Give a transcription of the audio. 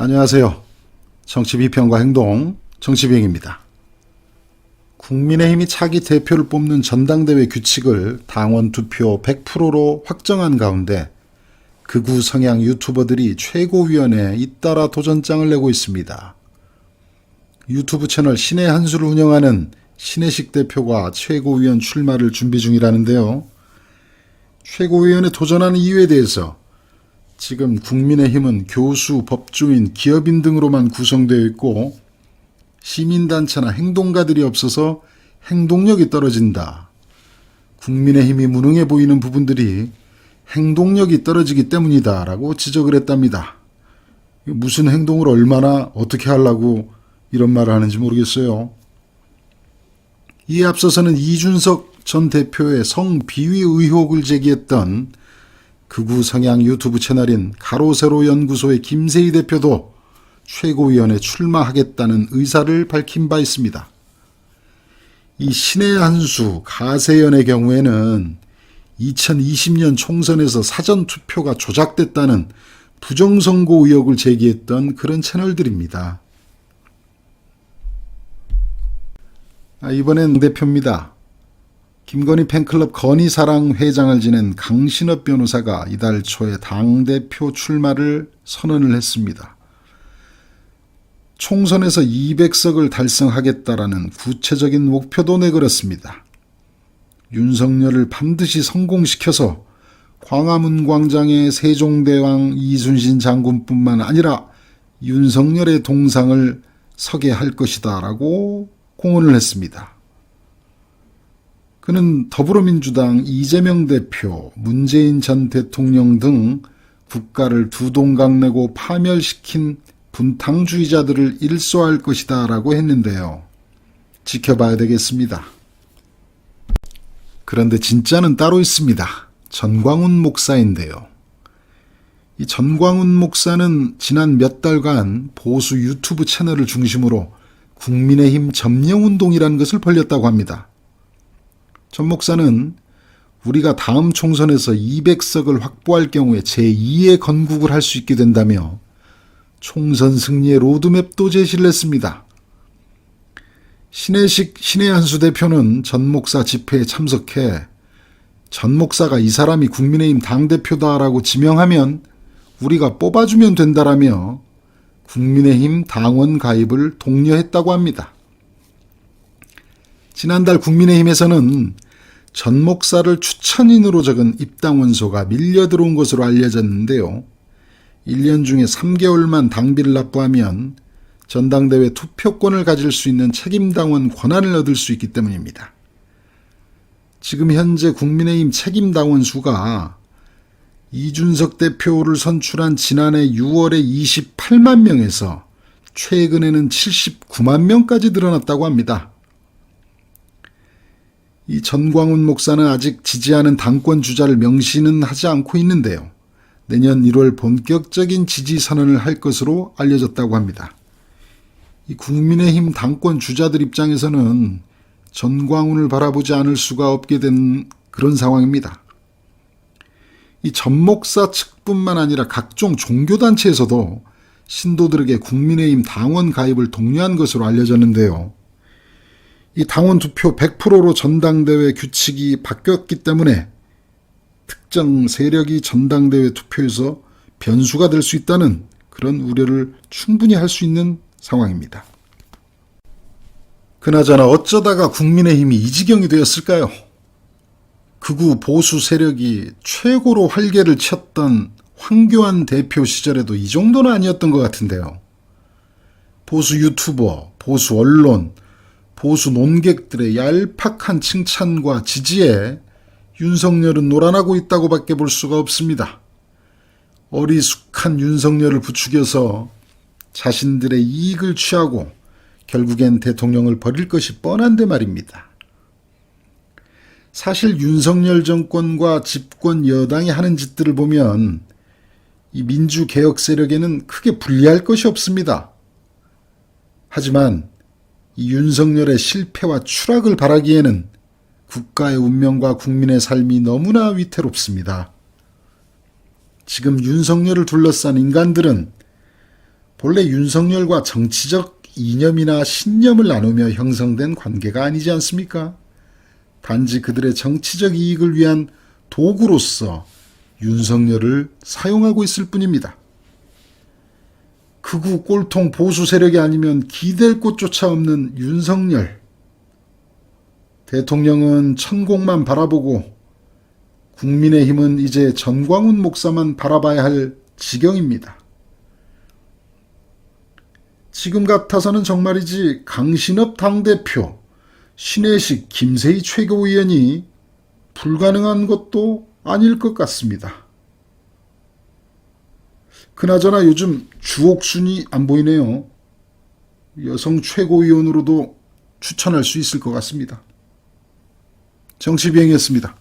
안녕하세요. 정치 비평과 행동 정치비행입니다. 국민의힘이 차기 대표를 뽑는 전당대회 규칙을 당원 투표 100%로 확정한 가운데 극우 성향 유튜버들이 최고위원회에 잇따라 도전장을 내고 있습니다. 유튜브 채널 신의 한수를 운영하는 신혜식 대표가 최고위원 출마를 준비 중이라는데요. 최고위원에 도전하는 이유에 대해서 지금 국민의힘은 교수, 법조인, 기업인 등으로만 구성되어 있고 시민단체나 행동가들이 없어서 행동력이 떨어진다. 국민의힘이 무능해 보이는 부분들이 행동력이 떨어지기 때문이다 라고 지적을 했답니다. 무슨 행동을 얼마나 어떻게 하려고 이런 말을 하는지 모르겠어요. 이에 앞서서는 이준석 전 대표의 성비위 의혹을 제기했던 극우 성향 유튜브 채널인 가로세로 연구소의 김세희 대표도 최고위원에 출마하겠다는 의사를 밝힌 바 있습니다. 이 신의 한수 가세연의 경우에는 2020년 총선에서 사전투표가 조작됐다는 부정선거 의혹을 제기했던 그런 채널들입니다. 이번엔 대표입니다. 김건희 팬클럽 건희사랑 회장을 지낸 강신업 변호사가 이달 초에 당대표 출마를 선언을 했습니다. 총선에서 200석을 달성하겠다라는 구체적인 목표도 내걸었습니다. 윤석열을 반드시 성공시켜서 광화문 광장에 세종대왕 이순신 장군뿐만 아니라 윤석열의 동상을 서게 할 것이다 라고 공언을 했습니다. 그는 더불어민주당 이재명 대표, 문재인 전 대통령 등 국가를 두 동강 내고 파멸시킨 분탕주의자들을 일소할 것이다 라고 했는데요. 지켜봐야 되겠습니다. 그런데 진짜는 따로 있습니다. 전광훈 목사인데요. 이 전광훈 목사는 지난 몇 달간 보수 유튜브 채널을 중심으로 국민의힘 점령운동이라는 것을 벌였다고 합니다. 전 목사는 우리가 다음 총선에서 200석을 확보할 경우에 제2의 건국을 할 수 있게 된다며 총선 승리의 로드맵도 제시를 했습니다. 신의 한수 대표는 전 목사 집회에 참석해 전 목사가 이 사람이 국민의힘 당대표다라고 지명하면 우리가 뽑아주면 된다라며 국민의힘 당원 가입을 독려했다고 합니다. 지난달 국민의힘에서는 전 목사를 추천인으로 적은 입당원소가 밀려 들어온 것으로 알려졌는데요. 1년 중에 3개월만 당비를 납부하면 전당대회 투표권을 가질 수 있는 책임당원 권한을 얻을 수 있기 때문입니다. 지금 현재 국민의힘 책임당원 수가 이준석 대표를 선출한 지난해 6월에 28만 명에서 최근에는 79만 명까지 늘어났다고 합니다. 이 전광훈 목사는 아직 지지하는 당권 주자를 명시는 하지 않고 있는데요. 내년 1월 본격적인 지지 선언을 할 것으로 알려졌다고 합니다. 이 국민의힘 당권 주자들 입장에서는 전광훈을 바라보지 않을 수가 없게 된 그런 상황입니다. 이 전 목사 측뿐만 아니라 각종 종교단체에서도 신도들에게 국민의힘 당원 가입을 독려한 것으로 알려졌는데요. 이 당원 투표 100%로 전당대회 규칙이 바뀌었기 때문에 특정 세력이 전당대회 투표에서 변수가 될 수 있다는 그런 우려를 충분히 할 수 있는 상황입니다. 그나저나 어쩌다가 국민의힘이 이 지경이 되었을까요? 극우 보수 세력이 최고로 활개를 쳤던 황교안 대표 시절에도 이 정도는 아니었던 것 같은데요. 보수 유튜버, 보수 언론, 보수 논객들의 얄팍한 칭찬과 지지에 윤석열은 놀아나고 있다고 밖에 볼 수가 없습니다. 어리숙한 윤석열을 부추겨서 자신들의 이익을 취하고 결국엔 대통령을 버릴 것이 뻔한데 말입니다. 사실 윤석열 정권과 집권 여당이 하는 짓들을 보면 이 민주개혁 세력에는 크게 불리할 것이 없습니다. 하지만 이 윤석열의 실패와 추락을 바라기에는 국가의 운명과 국민의 삶이 너무나 위태롭습니다. 지금 윤석열을 둘러싼 인간들은 본래 윤석열과 정치적 이념이나 신념을 나누며 형성된 관계가 아니지 않습니까? 단지 그들의 정치적 이익을 위한 도구로서 윤석열을 사용하고 있을 뿐입니다. 극우 꼴통 보수 세력이 아니면 기댈 곳조차 없는 윤석열. 대통령은 천공만 바라보고 국민의힘은 이제 전광훈 목사만 바라봐야 할 지경입니다. 지금 같아서는 정말이지 강신업 당대표, 신혜식, 김세희 최고위원이 불가능한 것도 아닐 것 같습니다. 그나저나 요즘 주옥순이 안 보이네요. 여성 최고위원으로도 추천할 수 있을 것 같습니다. 정치비행이었습니다.